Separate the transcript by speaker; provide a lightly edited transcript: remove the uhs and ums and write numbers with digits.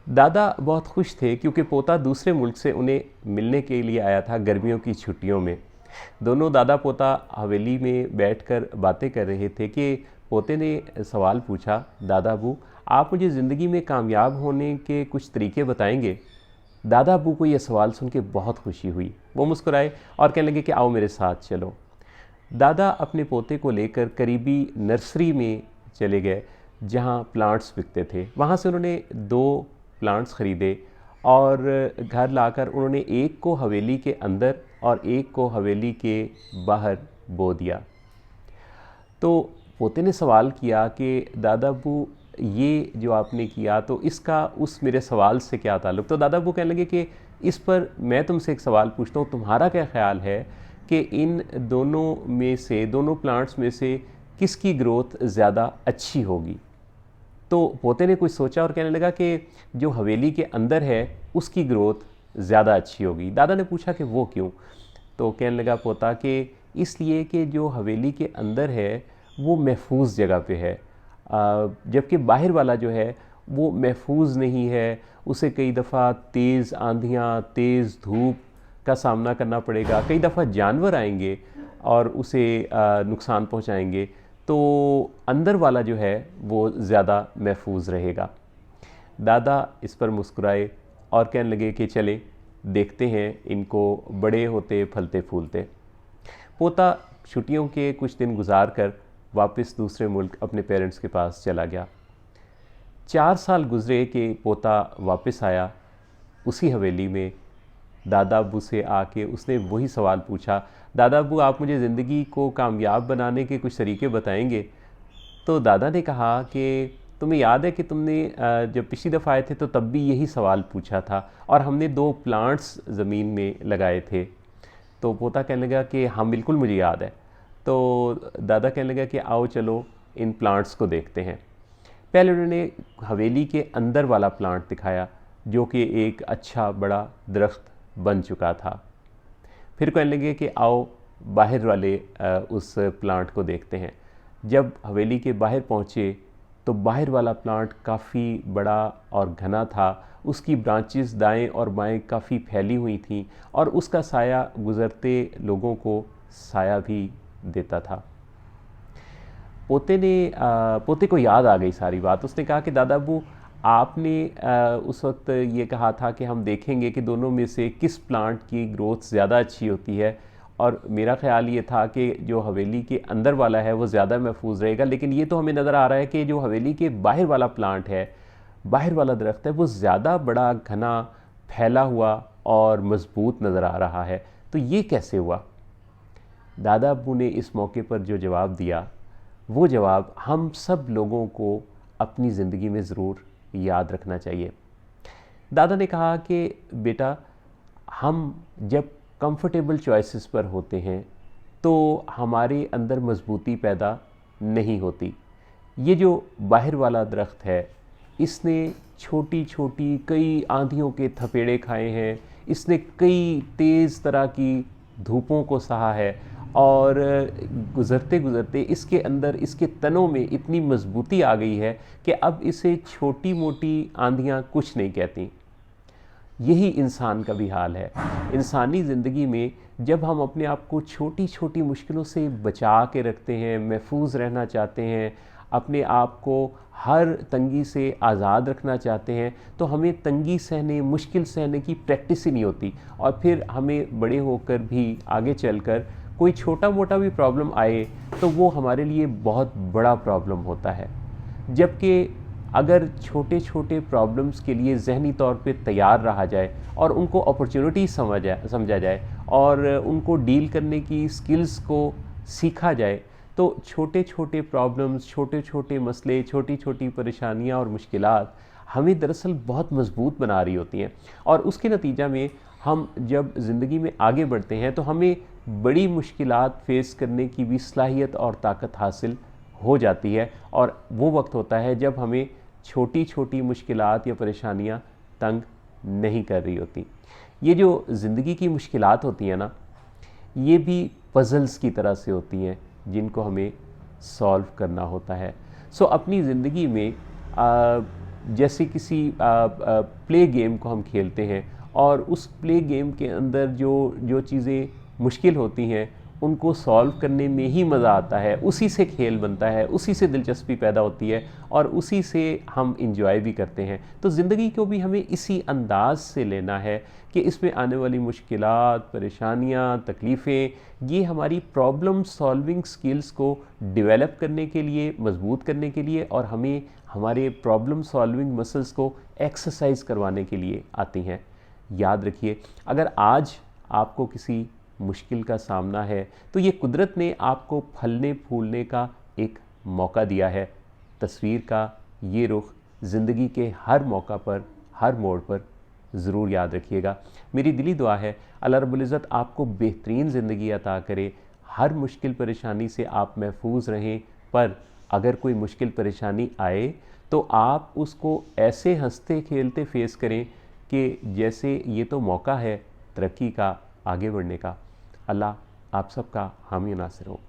Speaker 1: दादा बहुत खुश थे क्योंकि पोता दूसरे मुल्क से उन्हें मिलने के लिए आया था गर्मियों की छुट्टियों में। दोनों दादा पोता हवेली में बैठकर बातें कर रहे थे कि पोते ने सवाल पूछा, दादा अबू आप मुझे ज़िंदगी में कामयाब होने के कुछ तरीके बताएंगे। दादा अबू को यह सवाल सुन के बहुत खुशी हुई। वो मुस्कुराए और कहने लगे कि आओ मेरे साथ चलो। दादा अपने पोते को लेकर करीबी नर्सरी में चले गए जहाँ प्लांट्स बिकते थे। वहाँ से उन्होंने दो प्लांट्स ख़रीदे और घर लाकर उन्होंने एक को हवेली के अंदर और एक को हवेली के बाहर बो दिया। तो पोते ने सवाल किया कि दादा अब्बू ये जो आपने किया तो इसका उस मेरे सवाल से क्या ताल्लुक़। तो दादा अब्बू कहने लगे कि इस पर मैं तुमसे एक सवाल पूछता हूँ, तुम्हारा क्या ख्याल है कि इन दोनों प्लांट्स में से किसकी ग्रोथ ज़्यादा अच्छी होगी। तो पोते ने कुछ सोचा और कहने लगा कि जो हवेली के अंदर है उसकी ग्रोथ ज़्यादा अच्छी होगी। दादा ने पूछा कि वो क्यों। तो कहने लगा पोता कि इसलिए कि जो हवेली के अंदर है वो महफूज जगह पे है, जबकि बाहर वाला जो है वो महफूज नहीं है। उसे कई दफ़ा तेज़ आंधियाँ, तेज़ धूप का सामना करना पड़ेगा, कई दफ़ा जानवर आएंगे और उसे नुकसान पहुंचाएंगे। तो अंदर वाला जो है वो ज़्यादा महफूज रहेगा। दादा इस पर मुस्कुराए और कहने लगे कि चलें देखते हैं इनको बड़े होते फलते फूलते। पोता छुट्टियों के कुछ दिन गुजार कर वापस दूसरे मुल्क अपने पेरेंट्स के पास चला गया। 4 साल गुजरे कि पोता वापस आया। उसी हवेली में दादा अब्बू से आके उसने वही सवाल पूछा, दादा अब्बू आप मुझे ज़िंदगी को कामयाब बनाने के कुछ तरीके बताएंगे। तो दादा ने कहा कि तुम्हें याद है कि तुमने जब पिछली दफ़ा आए थे तो तब भी यही सवाल पूछा था और हमने 2 प्लांट्स ज़मीन में लगाए थे। तो पोता कहने लगा कि हाँ बिल्कुल मुझे याद है। तो दादा कहने लगा कि आओ चलो इन प्लांट्स को देखते हैं। पहले उन्होंने हवेली के अंदर वाला प्लांट दिखाया जो कि एक अच्छा बड़ा दरख्त बन चुका था। फिर कहने लगे कि आओ बाहर वाले उस प्लांट को देखते हैं। जब हवेली के बाहर पहुँचे तो बाहर वाला प्लांट काफ़ी बड़ा और घना था। उसकी ब्रांचेस दाएं और बाएं काफ़ी फैली हुई थीं और उसका साया गुज़रते लोगों को साया भी देता था। पोते को याद आ गई सारी बात। उसने कहा कि दादा अब्बू आपने उस वक्त ये कहा था कि हम देखेंगे कि दोनों में से किस प्लांट की ग्रोथ ज़्यादा अच्छी होती है, और मेरा ख़्याल ये था कि जो हवेली के अंदर वाला है वो ज़्यादा महफूज रहेगा। लेकिन ये तो हमें नज़र आ रहा है कि जो हवेली के बाहर वाला प्लांट है, बाहर वाला दरख्त है, वो ज़्यादा बड़ा घना फैला हुआ और मज़बूत नज़र आ रहा है। तो ये कैसे हुआ। दादा अब्बू ने इस मौके पर जो जवाब दिया वो जवाब हम सब लोगों को अपनी ज़िंदगी में ज़रूर याद रखना चाहिए। दादा ने कहा कि बेटा हम जब कंफर्टेबल चॉइसेस पर होते हैं तो हमारे अंदर मजबूती पैदा नहीं होती। ये जो बाहर वाला दरख्त है इसने छोटी छोटी कई आंधियों के थपेड़े खाए हैं, इसने कई तेज़ तरह की धूपों को सहा है और गुज़रते गुज़रते इसके अंदर इसके तनों में इतनी मजबूती आ गई है कि अब इसे छोटी मोटी आंधियाँ कुछ नहीं कहती। यही इंसान का भी हाल है। इंसानी ज़िंदगी में जब हम अपने आप को छोटी छोटी मुश्किलों से बचा के रखते हैं, महफूज रहना चाहते हैं, अपने आप को हर तंगी से आज़ाद रखना चाहते हैं, तो हमें तंगी सहने, मुश्किल सहने की प्रैक्टिस ही नहीं होती और फिर हमें बड़े होकर भी आगे चलकर कोई छोटा मोटा भी प्रॉब्लम आए तो वो हमारे लिए बहुत बड़ा प्रॉब्लम होता है। जबकि अगर छोटे छोटे प्रॉब्लम्स के लिए ज़हनी तौर पे तैयार रहा जाए और उनको अपॉर्चुनिटी समझा जाए और उनको डील करने की स्किल्स को सीखा जाए, तो छोटे छोटे प्रॉब्लम्स, छोटे छोटे मसले, छोटी छोटी परेशानियां और मुश्किलात हमें दरअसल बहुत मजबूत बना रही होती हैं। और उसके नतीजा में हम जब ज़िंदगी में आगे बढ़ते हैं तो हमें बड़ी मुश्किलात फेस करने की भी सलाहियत और ताकत हासिल हो जाती है। और वो वक्त होता है जब हमें छोटी छोटी मुश्किलात या परेशानियां तंग नहीं कर रही होती। ये जो ज़िंदगी की मुश्किलात होती हैं ना, ये भी पज़ल्स की तरह से होती हैं जिनको हमें सॉल्व करना होता है। सो अपनी ज़िंदगी में जैसे किसी प्ले गेम को हम खेलते हैं और उस प्ले गेम के अंदर जो जो चीज़ें मुश्किल होती हैं उनको सॉल्व करने में ही मज़ा आता है, उसी से खेल बनता है, उसी से दिलचस्पी पैदा होती है और उसी से हम इंजॉय भी करते हैं। तो ज़िंदगी को भी हमें इसी अंदाज से लेना है कि इसमें आने वाली मुश्किलात, परेशानियाँ, तकलीफ़ें, ये हमारी प्रॉब्लम सॉल्विंग स्किल्स को डेवलप करने के लिए, मजबूत करने के लिए और हमें हमारे प्रॉब्लम सॉल्विंग मसल्स को एक्सरसाइज करवाने के लिए आती हैं। याद रखिए, अगर आज आपको किसी मुश्किल का सामना है तो ये कुदरत ने आपको फलने फूलने का एक मौका दिया है। तस्वीर का ये रुख ज़िंदगी के हर मौका पर, हर मोड़ पर ज़रूर याद रखिएगा। मेरी दिली दुआ है अल्लाह रब्बुल इज़्ज़त आपको बेहतरीन ज़िंदगी अता करे, हर मुश्किल परेशानी से आप महफूज रहें। पर अगर कोई मुश्किल परेशानी आए तो आप उसको ऐसे हंसते खेलते फेस करें कि जैसे ये तो मौका है तरक्की का, आगे बढ़ने का। अल्लाह आप सबका हामी नासिर हो।